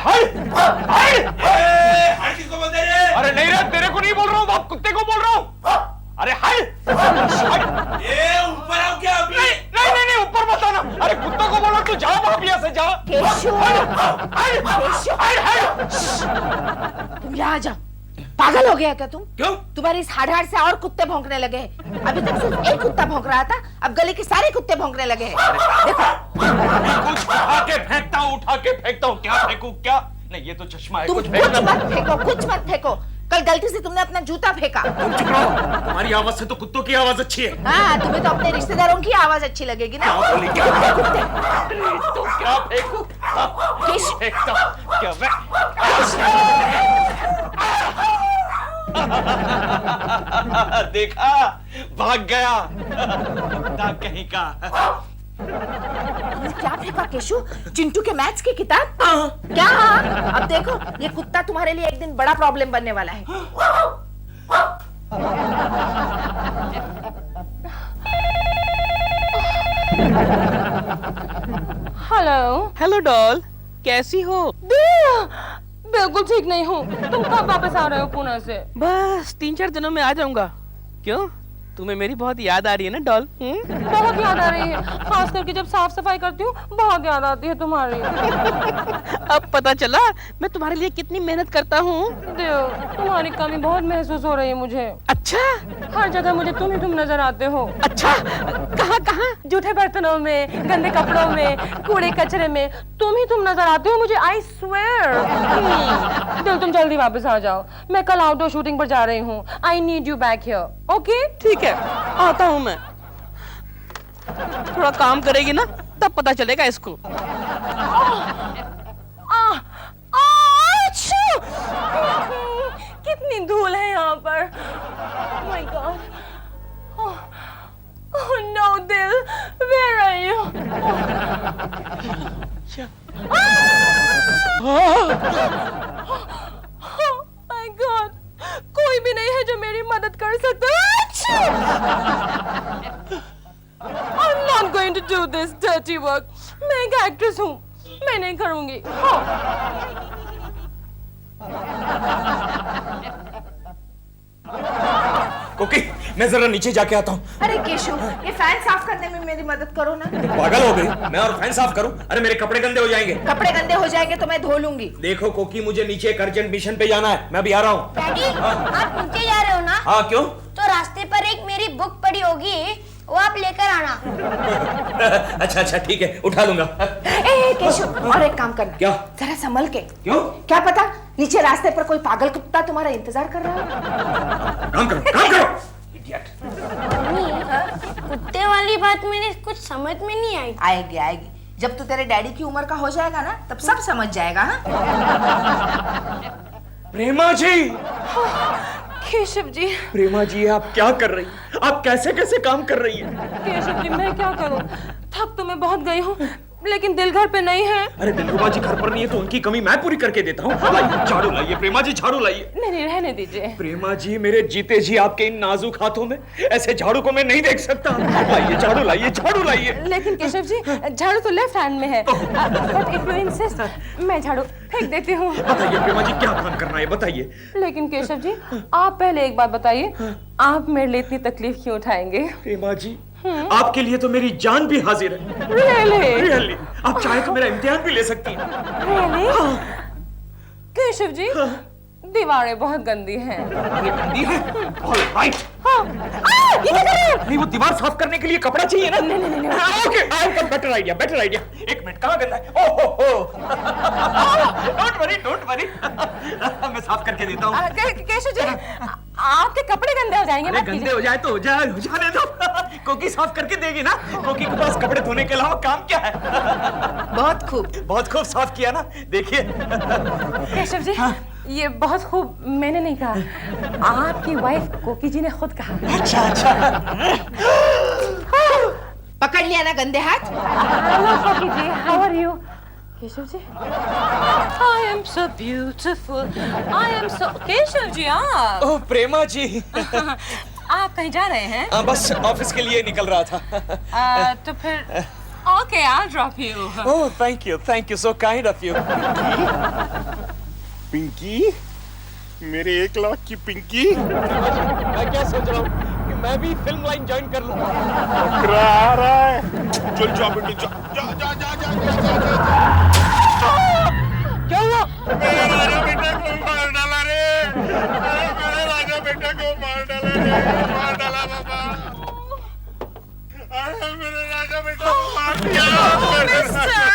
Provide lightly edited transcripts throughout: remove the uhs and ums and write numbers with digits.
हट किसको बोल दे रहे? अरे नहीं रे, तेरे को नहीं बोल रहा हूँ, बाप कुत्ते को बोल रहा हूँ। अरे हट। ये ऊपर आओ क्या अभी? नहीं ऊपर मत आना। अरे कुत्तों को बोलो तू जा बाप यहाँ से जा। केशु, तुम यहाँ आ जाओ। पागल हो गया क्या तुम? क्यों? तुम्हारी इस हाड़ से और कुत्ते भौंकने लगे हैं। अभी तक सिर्फ एक कुत्ता भौंक रहा था, अब गली के सारे कुत्ते भौंकने लगे हैं। देखो कुछ उठा के फेंकता हूँ। क्या फेंकू क्या? नहीं ये तो चश्मा है। तुम कुछ मत फेंको। कल गलती से तुमने अपना जूता फेंका। तुम चुप रहो। तुम्हारी आवाज से तो कुत्तों की आवाज अच्छी है। हाँ, तुम्हें तो अपने रिश्तेदारों की आवाज अच्छी लगेगी ना। क्या बोली? क्या तो क्या फेंकू? फेंकता क्या मैं? देखा, भाग गया कुत्ता कहीं का। क्या फेंका केशु? चिंटू के मैथ्स की किताब? क्या? अब देखो, ये कुत्ता तुम्हारे लिए एक दिन बड़ा प्रॉब्लम बनने वाला है। हेलो डॉल, कैसी हो? बिल्कुल ठीक नहीं हूँ। तुम कब वापस आ रहे हो पुणे से? बस 3-4 दिनों में आ जाऊंगा। क्यों, तुम्हें मेरी बहुत याद आ रही है ना डॉल? बहुत याद आ रही है, खास करके जब साफ सफाई करती हूँ बहुत याद आती है तुम्हारी। अब पता चला मैं तुम्हारे लिए कितनी मेहनत करता हूँ। देव, तुम्हारी कमी बहुत महसूस हो रही है मुझे। अच्छा, हर जगह मुझे तुम नजर आते हो। अच्छा, कहाँ कहाँ? जूठे बर्तनों में, गंदे कपड़ों में, कूड़े कचरे में तुम नजर आते हो मुझे। I swear. दिल, तुम जल्दी वापस आ जाओ। मैं कल आउटडोर शूटिंग पर जा रही हूँ। I need you back here. Okay? ठीक है, आता हूँ मैं। थोड़ा काम करेगी ना, तब पता चलेगा इसको। कितनी धूल है यहाँ पर। My god. Oh no Dil, where are you? My god, कोई भी नहीं है जो मेरी मदद कर सकता है। I'm not going to do this dirty work. मैं एक एक्ट्रेस हूँ, मैं नहीं करूँगी। कोकी, मैं जरा नीचे जाके आता हूँ। अरे केशु, ये फैन साफ करने में मेरी मदद करो ना। पागल हो गई? मैं और फैन साफ करूँ? अरे मेरे कपड़े गंदे हो जाएंगे। कपड़े गंदे हो जाएंगे तो मैं धो लूंगी। देखो कोकी, मुझे नीचे एक अर्जेंट मिशन पे जाना है, मैं अभी आ रहा हूँ। डैडी, आप नीचे जा रहे हो ना? हाँ, क्यों? तो रास्ते पर एक मेरी बुक पड़ी होगी, वो आप लेकर आना। अच्छा ठीक है, उठा लूंगा। केशु, और एक काम करना। क्या? जरा संभल के। क्यों? क्या पता नीचे रास्ते पर कोई पागल कुत्ता तुम्हारा इंतजार कर रहा है। काम करो। इडियट। कुत्ते वाली बात मेरे कुछ समझ में नहीं आई। आएगी। जब तू तेरे डैडी की उम्र का हो जाएगा ना, तब सब समझ जाएगा। हाँ? प्रेमा जी। केशव जी। प्रेमा जी, आप क्या कर रही हैं? आप कैसे काम कर रही हैं? केशव जी, मैं क्या करूं? थक तो मैं बहुत गई हूँ, लेकिन दिल घर पे नहीं है। अरे दिलरुबा जी घर पर नहीं है तो उनकी कमी मैं पूरी करके देता हूँ। लाइए झाड़ू लाइए, प्रेमा जी झाड़ू लाइए। नहीं, रहने दीजिए। प्रेमा जी, मेरे जीते जी आपके इन नाजुक हाथों में ऐसे झाड़ू को मैं नहीं देख सकता। लाइए झाड़ू लाइए। लेकिन केशव जी, झाड़ू तो लेफ्ट हैंड में है। बट इफ यू इंसिस्ट, मैं झाड़ू फेंक देती हूँ। बताइए प्रेमा जी, क्या काम करना है बताइए। लेकिन केशव जी, आप पहले एक बात बताइए, आप मेरे लिए इतनी तकलीफ क्यों उठाएंगे? प्रेमा जी, आपके लिए तो मेरी जान भी हाजिर है। रियली? आप चाहे तो मेरा इम्तिहान भी ले सकती हैं। रियली? केशव जी, दीवारें बहुत गंदी हैं। गंदी है? ऑलराइट। ये क्या कर रहे हैं? नहीं, वो दीवार साफ करने के लिए कपड़ा चाहिए ना। नहीं। Okay, I have better idea. एक मिनट, कहाँ गंदा है? ओहो। Don't worry. मैं साफ करके देता हूँ। केशव जी, आपके कपड़े गंदे हो जाएंगे। अरे गंदे हो जाए तो हो जाने दो। कोकी साफ करके देगी ना। कोकी के पास कपड़े धोने के अलावा काम क्या है? बहुत खूब साफ किया ना, देखिए। केशव जी, ये बहुत खूब मैंने नहीं कहा, आपकी वाइफ कोकी जी ने खुद कहा। अच्छा। पकड़ लिया ना गंदे हाथ। Hello Koki ji, how are you? Keshav ji, I am so beautiful. I am so... Keshav ji, आप? ओह प्रेमा जी। आप कहीं जा रहे हैं? बस ऑफिस के लिए निकल रहा था। तो फिर Okay, I'll drop you. Oh, thank you, so kind of you. Pinky, मेरे 1 लाख की पिंकी। मैं क्या सोच रहा हूँ कि मैं भी फिल्म लाइन ज्वाइन कर लूँ। बकरा आ रहा है। चल जा बेटी, जा जा जा जा जा जा जा। क्या हुआ? मेरे राजा बेटा को मार डाला रे। मेरे राजा बेटा को मार डाला रे। मार डाला बाबा। अरे मेरे राजा बेटा को मार दिया। Mister,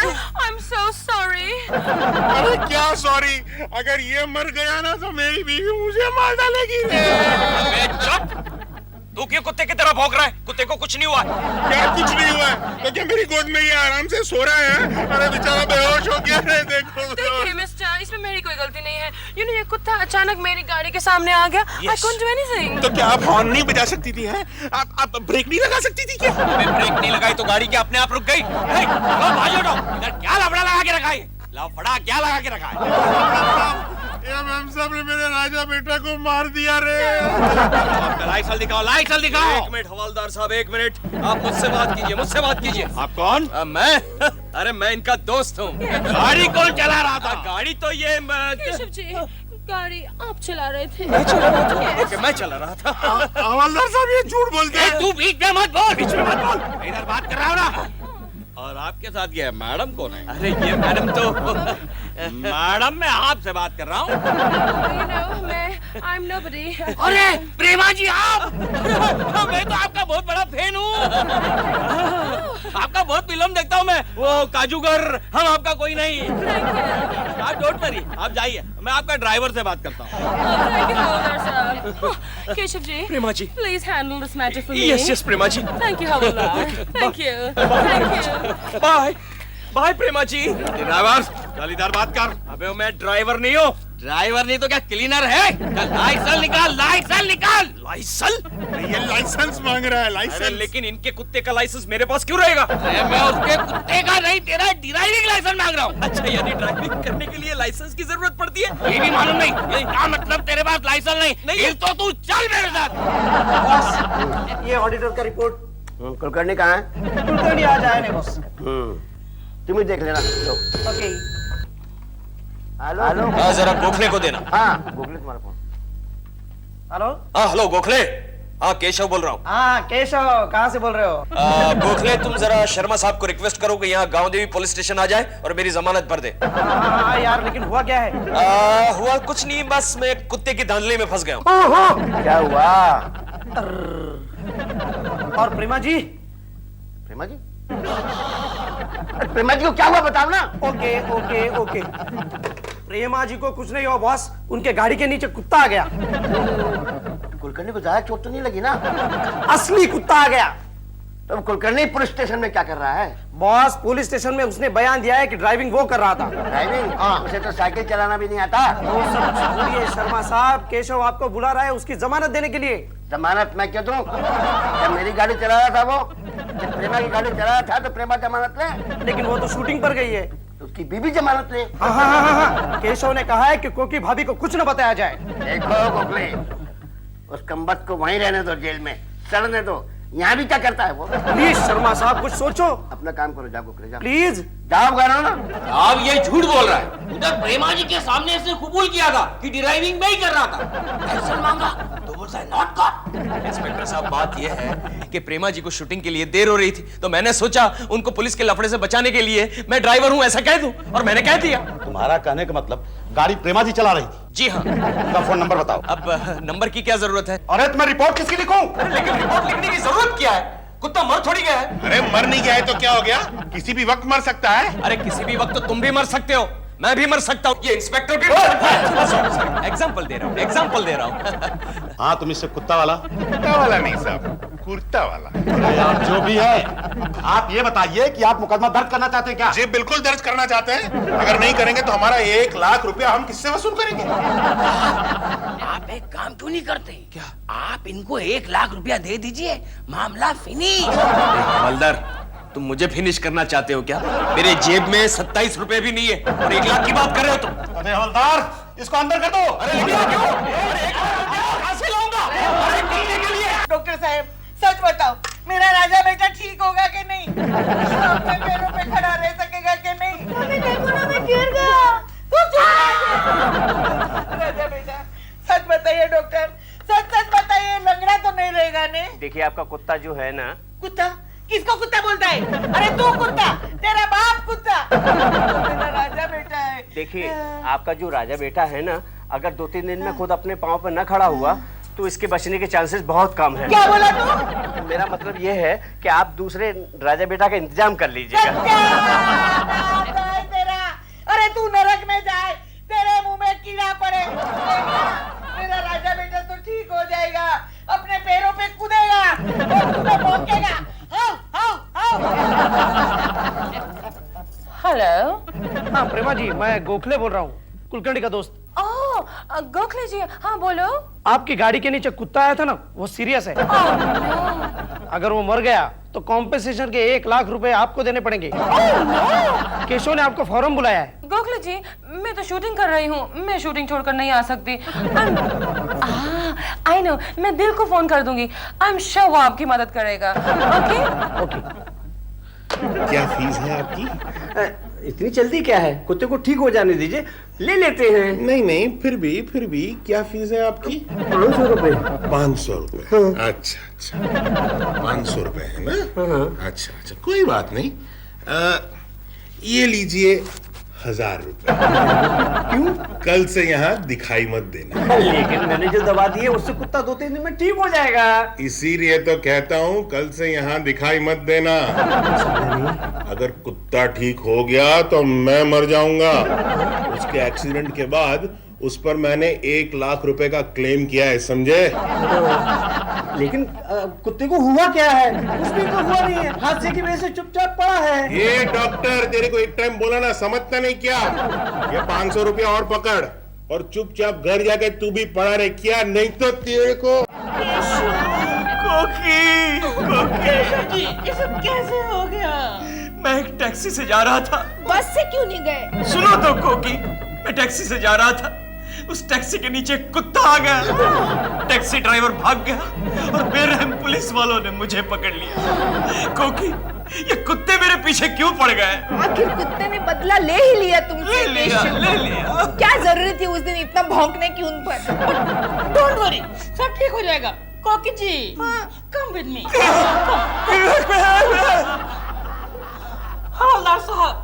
I'm so sorry. अरे क्या सॉरी? अगर ये मर गया ना तो मेरी बीवी मुझे मार डालेगी रे। अबे चुप! तू क्यों कुत्ते की तरह भौंक रहा है? कुत्ते को कुछ नहीं हुआ। क्या कुछ नहीं हुआ है? तो क्या मेरी गोद में ये आराम से सो रहा है? अरे बेचारा बेहोश हो गया रे, देखो। देखिए मिस्टर, इसमें मेरी कोई गलती नहीं है। ये कुत्ता अचानक मेरी गाड़ी के सामने आ गया। I couldn't do anything. तो क्या आप हॉर्न नहीं बजा सकती थी? हैं? आप ब्रेक नहीं लगा सकती थी क्या? अबे ब्रेक नहीं लगाई तो गाड़ी क्या अपने आप रुक गई? हे, लो भाई उठो। इधर क्या लफड़ा लगा के रखा है? लफड़ा क्या लगा के रखा है? ये मैम साहब ने मेरे राजा बेटा को मार दिया रे। लाइसेंस दिखाओ, लाइसेंस दिखाओ। 1 मिनट हवलदार साहब, 1 मिनट। आप मुझसे बात कीजिए, मुझसे बात कीजिए। आप कौन? मैं अरे मैं इनका दोस्त हूँ। गाड़ी कौन चला रहा था? गाड़ी तो ये केशव जी, गाड़ी आप चला रहे थे। मैं चला रहा था। ओके, मैं चला रहा था। हवलदार साहब ये झूठ बोलते हैं। तू बीच में मत बोल, बीच में मत बोल। मैं इधर बात कर रहा हूँ ना। और आपके साथ ये मैडम कौन है? अरे ये मैडम तो मैडम मैं आपसे बात कर रहा हूँ। I'm nobody. अरे प्रेमा जी आप! मैं तो आपका बहुत बड़ा फैन हूँ। आपका बहुत फिल्म देखता हूँ मैं। वो काजूगर, हम आपका कोई नहीं। आप डोंट वरी, आप जाइए। मैं आपका ड्राइवर से बात करता हूँ। Thank you, हवलदार साहब। Keshav ji, Prema ji. please handle this matter for me. Yes Prema ji. Thank you, हवलदार। Thank you. Thank you. Bye bye Prema ji. Driver गालीदार बात कर। अबे मैं ड्राइवर नहीं हूँ। ड्राइवर नहीं तो क्या क्लीनर है? लाइसेंस निकाल, लाइसेंस निकाल। लाइसेंस? ये लाइसेंस मांग रहा है, अरे लाइसेंस। लेकिन इनके कुत्ते का लाइसेंस मेरे पास क्यों रहेगा? अरे मैं उसके कुत्ते का नहीं, तेरा ड्राइविंग लाइसेंस मांग रहा हूँ। अच्छा, यानी ड्राइविंग करने के लिए लाइसेंस की जरूरत पड़ती है? ये भी मालूम नहीं। ये क्या मतलब तेरे पास लाइसेंस नहीं? तो तू चल मेरे साथ। ये ऑडिटर का रिपोर्ट। कुलकर्णी कहाँ है? कुलकर्णी आज आए नहीं बॉस। तुम ही देख लेना। ओके। Hello hello. हाँ जरा गोखले को देना। हाँ गोखले तुम्हारा फोन। हेलो। हाँ हेलो गोखले। हाँ केशव बोल रहा हूँ। हाँ केशव, कहाँ से बोल रहे हो? गोखले तुम जरा शर्मा साहब को रिक्वेस्ट करो कि यहाँ गांव देवी पुलिस स्टेशन आ जाए और मेरी जमानत भर दे। हाँ यार, लेकिन हुआ क्या है? हुआ कुछ नहीं, बस मैं कुत्ते की धांधली में फंस गया हूँ। क्या हुआ? और प्रेमा जी? प्रेमा जी? प्रेमा जी को क्या हुआ बताओ ना। Okay okay okay. Prema ji को कुछ नहीं हुआ बॉस, उनके गाड़ी के नीचे कुत्ता आ गया। कुलकर्णी को ज्यादा चोट तो नहीं लगी ना? असली कुत्ता आ गया। तो कुलकर्णी पुलिस स्टेशन में क्या कर रहा है? बॉस पुलिस स्टेशन में उसने बयान दिया है कि ड्राइविंग वो कर रहा था। ड्राइविंग? हाँ। उसे तो साइकिल चलाना भी नहीं आता। वो सब छोड़िए शर्मा साहब, केशव आपको बुला रहा है उसकी जमानत देने के लिए। जमानत मैं क्यों दूं? जब मेरी गाड़ी चला रहा था वो, जब प्रेमा की गाड़ी चला रहा था तो प्रेमा जमानत ले। लेकिन वो तो शूटिंग पर गई है। तो उसकी बीबी जमानत ले। हाँ। केशव ने कहा है कि कोकी भाभी को कुछ न बताया जाए। देखो गोखले, उस कम्बख्त को वहीं रहने दो, जेल में सड़ने दो। यहाँ भी क्या करता है वो? प्लीज शर्मा साहब कुछ सोचो। अपना काम करो, जाओ गोखले जाओ। प्लीज जाओ करो ना। आप ये झूठ बोल रहा है। उधर प्रेमा जी के सामने इसने कबूल किया था कि ड्राइविंग में ही कर रहा था। लाइसेंस मांगा तो बोलता है नॉट कॉट। इंस्पेक्टर साहब बात यह है कि प्रेमा जी को शूटिंग के लिए देर हो रही थी, तो मैंने सोचा उनको पुलिस के लफड़े से बचाने के लिए मैं ड्राइवर हूं ऐसा कह दूं, और मैंने कह दिया। तुम्हारा कहने का मतलब गाड़ी प्रेमा जी चला रही थी? जी हाँ। उनका फोन नंबर बताओ। अब नंबर की क्या जरूरत है? अरे तुम्हें रिपोर्ट किसकी लिखूं? अरे लेकिन रिपोर्ट लिखने की जरूरत क्या है? कुत्ता मर थोड़ी गया है। अरे मर नहीं गया है तो क्या हो गया? किसी भी वक्त मर सकता है। अरे किसी भी वक्त तो तुम भी मर सकते हो, मैं भी मर सकता हूँ, ये इंस्पेक्टर भी। एग्जाम्पल दे रहा हूँ, एग्जाम्पल दे रहा हूँ। हाँ तुम इससे कुत्ता वाला? कुत्ता वाला नहीं साहब, कुर्ता वाला। अरे आप जो भी है, आप ये बताइए कि आप मुकदमा दर्ज करना चाहते हैं क्या? जी बिल्कुल दर्ज करना चाहते हैं। अगर नहीं करेंगे तो हमारा 1 लाख रुपया हम किससे वसूल करेंगे? आप एक काम क्यों नहीं करते? क्या आप इनको 1 लाख रुपया दे दीजिए, मामला फिनिश। हवलदार तुम मुझे फिनिश करना चाहते हो क्या? मेरे जेब में 27 रुपए भी नहीं है और 1 लाख की बात कर रहे हो तुम। अरे हवलदार इसको अंदर कर दो। अरे क्यों? कहां से लाऊंगा? अरे करने के लिए। डॉक्टर साहब सच बताओ, मेरा राजा बेटा ठीक होगा कि नहीं? आपने मेरे कुत्ता जो है ना, कुत्ता? किसको कुत्ता बोलता है? अरे तू कुत्ता, तेरा बाप कुत्ता। मेरा राजा बेटा है। देखिए आपका जो राजा बेटा है ना, अगर 2-3 दिन में खुद अपने पाँव पर न खड़ा हुआ तो इसके बचने के चांसेस बहुत कम है। क्या बोला तू? मेरा मतलब ये है कि आप दूसरे राजा बेटा का इंतजाम कर लीजिएगा। तेरा, अरे तू नरक में जाए, तेरे मुंह में कीड़ा पड़े। मेरा राजा बेटा तो ठीक हो जाएगा, अपने पैरों पे कूदेगा और तुम्हें भौंकेगा। हेलो। हाँ प्रेमा जी, मैं गोखले बोल रहा हूँ, कुलकर्णी का दोस्त। ओह गोखले जी, हाँ बोलो। आपकी गाड़ी के नीचे कुत्ता आया था ना, वो सीरियस है। अगर वो मर गया तो कॉम्पेंसेशन के 1 लाख रुपए आपको देने पड़ेंगे। केशव ने आपको फौरन बुलाया है। गोखले जी, मैं तो शूटिंग कर रही हूँ, मैं शूटिंग छोड़कर नहीं आ सकती। आई नो, मैं दिल को फोन कर दूंगी। आई एम श्योर वो आपकी मदद करेगा। ओके। क्या फीस है आपकी? इतनी जल्दी क्या है, कुत्ते को ठीक हो जाने दीजिए, ले लेते हैं। नहीं, फिर भी क्या फीस है आपकी? 500 रुपए। 500 रुपए? अच्छा 500 रुपए है ना? अच्छा, कोई बात नहीं। ये लीजिए 1000 रुपए। क्यों? कल से यहाँ दिखाई मत देना। लेकिन मैंने जो दवा दी है उससे कुत्ता 2-3 दिन में ठीक हो जाएगा। इसीलिए तो कहता हूँ कल से यहाँ दिखाई मत देना। अगर कुत्ता ठीक हो गया तो मैं मर जाऊंगा। उसके एक्सीडेंट के बाद उस पर मैंने 1 लाख रुपए का क्लेम किया है, समझे? लेकिन कुत्ते को हुआ क्या है? कुछ भी तो हुआ नहीं है, हादसे की वजह से चुपचाप पड़ा है। ये डॉक्टर, तेरे को एक टाइम बोला ना, समझता नहीं क्या? ये 500 रुपया और पकड़ और चुपचाप घर जाके तू भी पड़ा रहे, क्या? नहीं तो तेरे को जी, ये सब कैसे हो गया? मैं एक टैक्सी से जा रहा था। बस से क्यों नहीं गए? सुनो तो कोकी, मैं टैक्सी से जा रहा था, उस टैक्सी के नीचे कुत्ता आ गया। टैक्सी ड्राइवर भाग गया और बेरहम पुलिस वालों ने मुझे पकड़ लिया। कोकी, ये कुत्ते मेरे पीछे क्यों पड़ गए? आखिर कुत्ते ने बदला ले ही लिया तुमसे। ले लिया। क्या जरूरत थी उस दिन इतना भौंकने की उन पर? डोंट वरी, सब ठीक हो जाएगा। कोकी जी, कम विद मी। हवलदार साहब,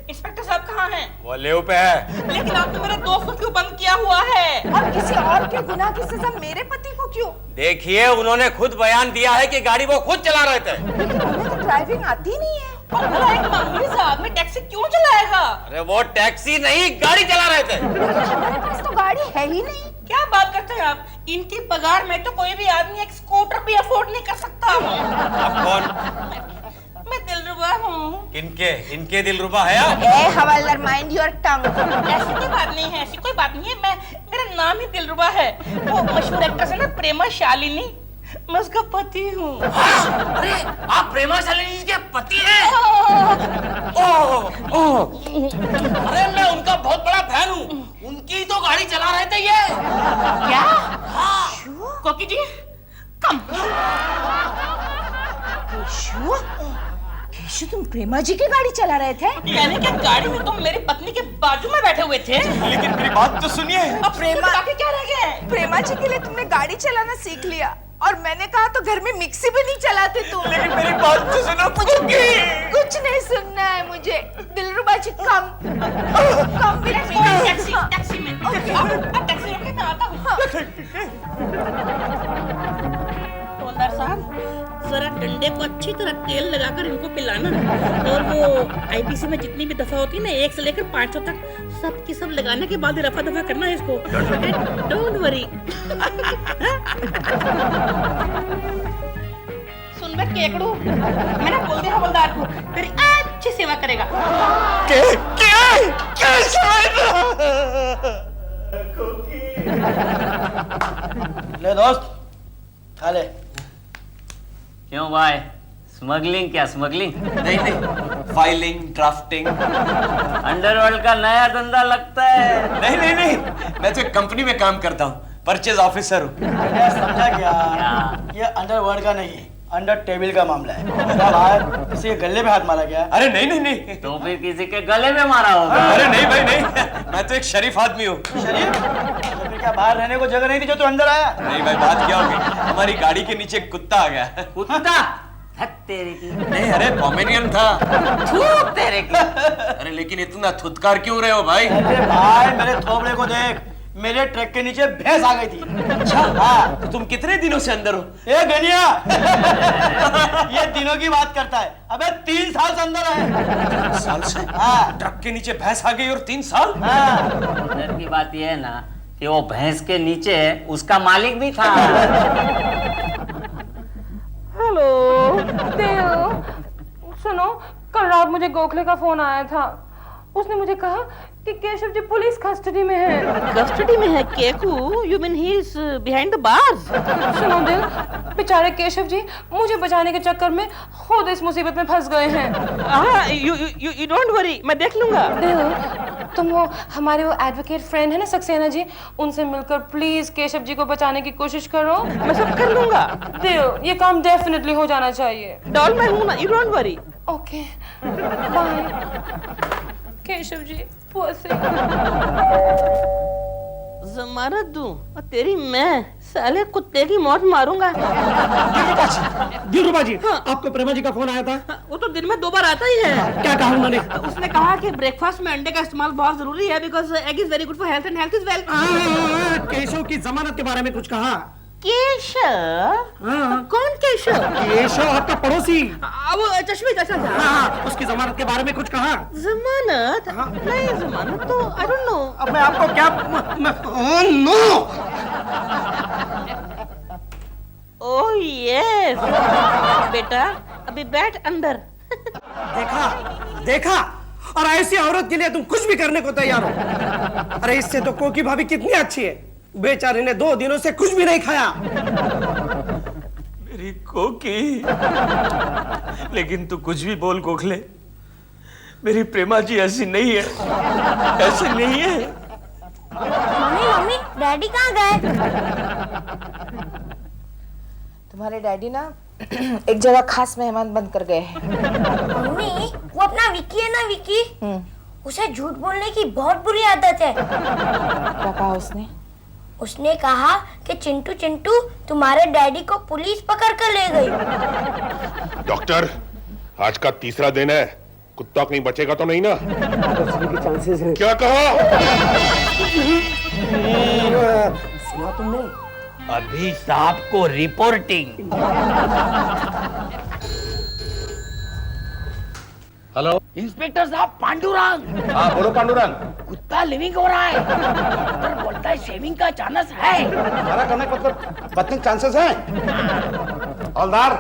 इंस्पेक्टर साहब कहाँ हैं? वो लेव पे है। लेकिन आपने मेरे दोस्त को क्यों बंद किया हुआ है? और किसी और के गुनाह की सजा मेरे पति को क्यों? देखिए, उन्होंने खुद बयान दिया है कि गाड़ी वो खुद चला रहे थे। लेकिन उन्हें तो ड्राइविंग आती नहीं है। और भला एक मामूली सा आदमी टैक्सी क्यों चलाएगा? अरे वो टैक्सी नहीं, गाड़ी चला रहे थे। हमारे पास तो गाड़ी है ही नहीं। क्या बात करते हैं आप? इनकी पगार में तो कोई भी आदमी एक स्कूटर भी अफोर्ड नहीं कर सकता। आप कौन? मैं दिलरुबा हूँ। इनके दिलरुबा है आप? ए हवलदार, माइंड योर टंग। ऐसी कोई बात नहीं है, ऐसी कोई बात नहीं है। मेरा नाम ही दिलरुबा है। वो मशहूर एक्ट्रेस है ना, प्रेमा शालिनी, मैं उसका पति हूँ। अरे आप प्रेमा शालिनी के पति हैं? अरे मैं उनका बहुत बड़ा फैन हूँ। उनकी तो गाड़ी चला रहे थे ये। क्या? हाँ। कोकी जी, कम। केशु, तुम प्रेमा जी की गाड़ी चला रहे थे? मैंने क्या, गाड़ी में तुम मेरी पत्नी के बाजू में बैठे हुए थे। लेकिन मेरी बात तो सुनिए। अब प्रेमा क्या रह गया? प्रेमा जी के लिए तुमने गाड़ी चलाना सीख लिया और मैंने कहा तो घर में मिक्सी भी नहीं चलाते तुम। लेकिन मेरी बात तो सुनो। कुछ नहीं सुनना है मुझे। दिलरुबा जी, कम टैक्सी में। अब टैक्सी रोके, मैं आता हूँ। हवलदार साहब, जरा डंडे को अच्छी तरह तेल लगाकर इनको पिलाना। और वो आईपीसी में जितनी भी दफा होती है ना, 1 से लेकर 500 तक, सब की सब लगाने के बाद रफा दफा करना है इसको। Don't worry. सुन बे केकड़ू, मैंने बोल दिया हवलदार को, तेरी अच्छी सेवा करेगा। ले दोस्त, खा ले। क्यों भाई, स्मगलिंग? क्या स्मगलिंग? नहीं, फाइलिंग, ड्राफ्टिंग। अंडरवर्ल्ड का नया धंधा लगता है। नहीं, मैं तो एक कंपनी में काम करता हूँ, परचेज ऑफिसर हूँ। समझा क्या? ये अंडरवर्ल्ड का नहीं है, अंडर टेबल का मामला है। क्या भाई, किसी के गले में हाथ मारा गया? अरे नहीं नहीं नहीं, तो फिर किसी के गले में मारा होगा। अरे नहीं भाई नहीं, मैं तो एक शरीफ आदमी हूँ। शरीफ? तो फिर क्या बाहर रहने को जगह नहीं थी जो तू अंदर आया? नहीं भाई, बात क्या होगी, हमारी गाड़ी के नीचे एक कुत्ता आ गया। कुत्ता? हट तेरे की। नहीं, अरे पोमेरियन था। थू तेरे की। अरे लेकिन इतना थुतकार क्यों रहे हो भाई? अरे भाई मेरे थोबड़े को देख, मेरे ट्रक के नीचे भैंस आ गई थी। अच्छा हाँ, तो तुम कितने दिनों से अंदर हो? ए गनिया ये दिनों की बात करता है। अबे 3 साल से अंदर है। 3 साल से? हाँ। ट्रक के नीचे भैंस आ गई और 3 साल? हाँ। अंदर की बात यह है ना कि वो भैंस के नीचे उसका मालिक भी था। हेलो देव, सुनो, कल रात मुझे गोखले का फोन आया था। उसने मुझे कहा कि केशव जी पुलिस कस्टडी में है। कस्टडी में है Keku? You mean he is behind the bars? सुनो दिल, बेचारे केशव जी मुझे बचाने के चक्कर में खुद इस मुसीबत में फंस गए हैं। हाँ, यू डोंट वरी, मैं देख लूंगा। दिल, तुम वो हमारे वो एडवोकेट फ्रेंड है ना सक्सेना जी, उनसे मिलकर प्लीज केशव जी को बचाने की कोशिश करो। मैं सब कर लूंगा। दिल, ये काम डेफिनेटली हो जाना चाहिए। डॉल मैं हूं ना, you don't worry. Okay bye Keshav ji. जमानत दूं और तेरी मैं साले कुत्ते की मौत मारूंगा। दिलरुबा जी, हाँ। आपको प्रेमा जी का फोन आया था? हाँ, वो तो दिन में 2 बार आता ही है। क्या कहा उन्होंने? उसने कहा कि ब्रेकफास्ट में अंडे का इस्तेमाल बहुत जरूरी है because egg is very good for health and health is wealth. Keshav की जमानत के बारे में कुछ कहा? केशव? हाँ। कौन केशव? केशव आपका पड़ोसी। वो चश्मे चाचा था। हाँ, उसकी जमानत के बारे में कुछ कहा? जमानत? नहीं, जमानत तो आई डोंट नो। अब मैं आपको क्या ओह नो। ओह यस बेटा, अभी बैठ अंदर। देखा और ऐसी औरत के लिए तुम कुछ भी करने को तैयार हो। अरे इससे तो कोकी भाभी कितनी अच्छी है, बेचारी ने 2 दिनों से कुछ भी नहीं खाया। मेरी कोकी, लेकिन तू कुछ भी बोल गोखले, मेरी प्रेमा जी ऐसी नहीं है, ऐसी नहीं है। मम्मी मम्मी, डैडी कहाँ गए? तुम्हारे डैडी ना एक जगह खास मेहमान बन कर गए हैं। मम्मी, वो अपना विकी है ना, विकी, उसे झूठ बोलने की बहुत बुरी आदत है। क्या कहा उसने? उसने कहा कि चिंटू चिंटू तुम्हारे डैडी को पुलिस पकड़ कर ले गई। डॉक्टर, आज का 3रा दिन है, कुत्ता कहीं बचेगा तो नहीं ना? की चांसेस है। क्या कहा? सुना तुमने? अभी साहब को रिपोर्टिंग। हेलो इंस्पेक्टर साहब, पांडुरंग। हाँ बोलो पांडुरंग। कुत्ता लिविंग हो रहा है। डॉक्टर बोलता है शेविंग का चांस है। हमारा करने का मतलब बचने के चांसेस हैं। हवलदार,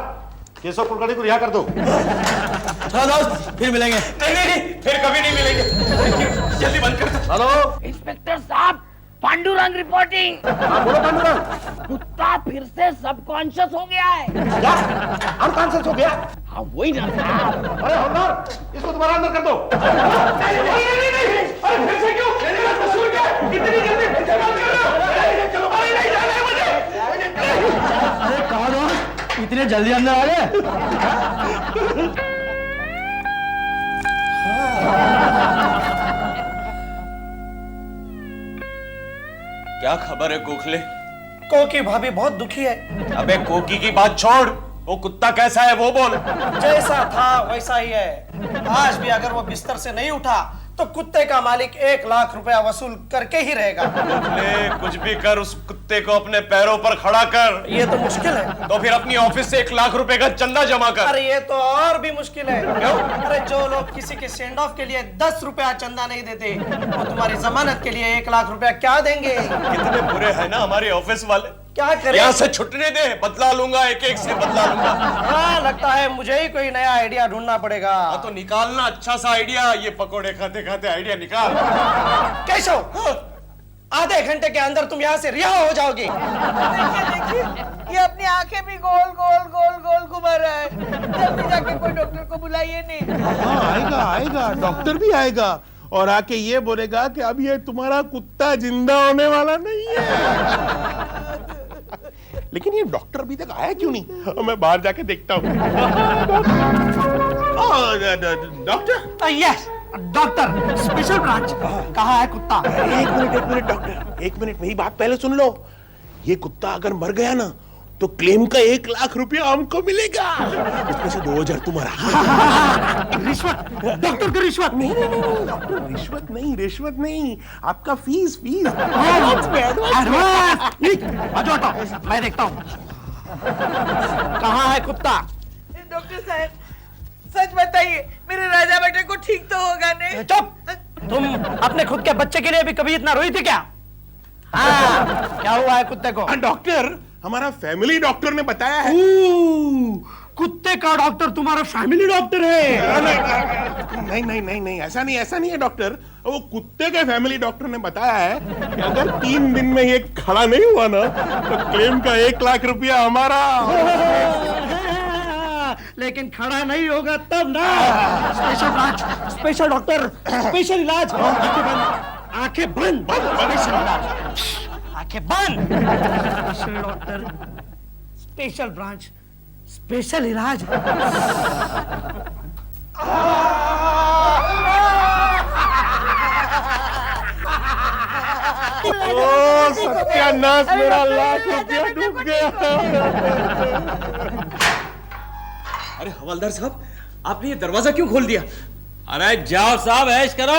केशव कुलकर्णी को रिहा कर दो। चलो दोस्त, फिर मिलेंगे। नहीं, फिर कभी नहीं मिलेंगे। जल्दी बंद कर दो। हेलो इंस्पेक्टर साहब, पांडुरंग रिपोर्टिंग। हाँ बोलो पांडुरंग। कुत्ता फिर से सबकॉन्शियस हो गया है। क्या अनकॉन्शियस हो गया? हाँ वही ना साहब। अरे हवलदार, इसको दोबारा अंदर कर दो। अरे फिर से क्यों? कसूर क्या? इतनी जल्दी फिर से बात कर रहे हो? नहीं जाना है मुझे। अरे कहा दोस्त, इतने जल्दी अंदर आ गए? क्या खबर है गोखले? कोकी भाभी बहुत दुखी है। अबे कोकी की बात छोड़, वो कुत्ता कैसा है वो बोल। जैसा था वैसा ही है। आज भी अगर वो बिस्तर से नहीं उठा तो कुत्ते का मालिक 1 लाख रुपया वसूल करके ही रहेगा। गोखले, कुछ भी कर, उस कुत्ते को अपने पैरों पर खड़ा कर। ये तो मुश्किल है। तो फिर अपनी ऑफिस से 1 लाख रुपए का चंदा जमा कर। अरे ये तो और भी मुश्किल है। क्यों? अरे जो लोग किसी के सेंड ऑफ के लिए 10 रुपया चंदा नहीं देते, वो तुम्हारी जमानत के लिए 1 लाख रुपया क्या देंगे? कितने बुरे हैं ना हमारे ऑफिस वाले। क्या करें? यहाँ से छुटने दे, बदला लूंगा, एक से बदला लूंगा। हाँ, लगता है मुझे ही कोई नया आइडिया ढूंढना पड़ेगा। हाँ तो निकालना अच्छा सा आइडिया, ये पकोड़े खाते खाते आइडिया निकाल। केशव, आधे घंटे के अंदर तुम यहाँ से रिहा हो जाओगे। देखिए, ये अपनी आंखें भी गोल गोल गोल गोल घुमा रहा है। जल्दी जाके कोई डॉक्टर को बुलाइए। नहीं हाँ आएगा आएगा, डॉक्टर भी आएगा और आके ये बोलेगा कि अब ये तुम्हारा कुत्ता जिंदा होने वाला नहीं है। लेकिन ये डॉक्टर अभी तक आया क्यों नहीं? मैं बाहर जाके देखता हूँ। Doctor? Yes doctor, special branch. कहाँ है कुत्ता? एक मिनट डॉक्टर, एक मिनट, मेरी बात पहले सुन लो। ये कुत्ता अगर मर गया ना तो क्लेम का 1 लाख रुपया हमको मिलेगा, उसमें से 2000 तुम्हारा। रिश्वत? डॉक्टर को रिश्वत? नहीं डॉक्टर, रिश्वत नहीं, आपका फीस। मैं देखता हूँ कहाँ है कुत्ता। डॉक्टर साहब सच बताइए, मेरे राजा बेटे को ठीक तो होगा नहीं? चुप! तुम अपने खुद के बच्चे के लिए भी कभी इतना रोई थी क्या? हाँ, क्या हुआ है कुत्ते को? डॉक्टर, हमारा फैमिली डॉक्टर ने बताया है। कुत्ते का डॉक्टर तुम्हारा फैमिली डॉक्टर है? नहीं, ऐसा नहीं है डॉक्टर। वो कुत्ते के फैमिली डॉक्टर ने बताया है कि अगर 3 दिन में ये खड़ा नहीं हुआ ना तो क्लेम का 1 लाख रुपया हमारा। लेकिन खड़ा नहीं होगा तब ना। Special branch, special doctor, special इलाज। आंखें बंद, स्पेशल इलाज, आंखें बंद। Special doctor, special branch, special इलाज। ओ सत्यानाश, मेरा 1 लाख रुपया डूब गया। अरे हवलदार साहब, आपने ये दरवाजा क्यों खोल दिया? अरे जाओ साहब, ऐश करो।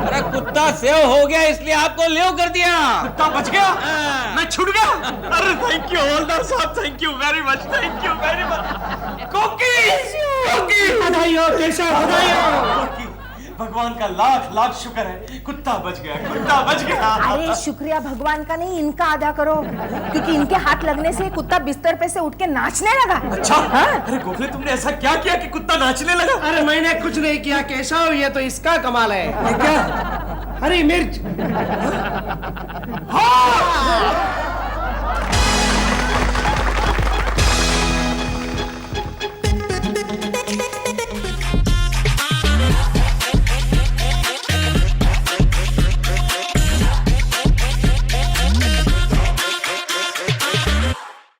अरे कुत्ता सेव हो गया इसलिए आपको लेव कर दिया। कुत्ता बच गया? मैं छूट गया? अरे थैंक यू हवलदार साहब, thank you very much, thank you very much. कोकी बधाई हो केशव, बधाई हो। भगवान का लाख लाख शुक्र है, कुत्ता बच गया, कुत्ता बच गया। अरे शुक्रिया भगवान का नहीं, इनका अदा करो, क्योंकि इनके हाथ लगने से कुत्ता बिस्तर पे से उठ के नाचने लगा। अच्छा? हाँ? अरे गोखले, तुमने ऐसा क्या किया कि कुत्ता नाचने लगा? अरे मैंने कुछ नहीं किया केशव, ये तो इसका कमाल है। क्या? हरी मिर्च। हाँ!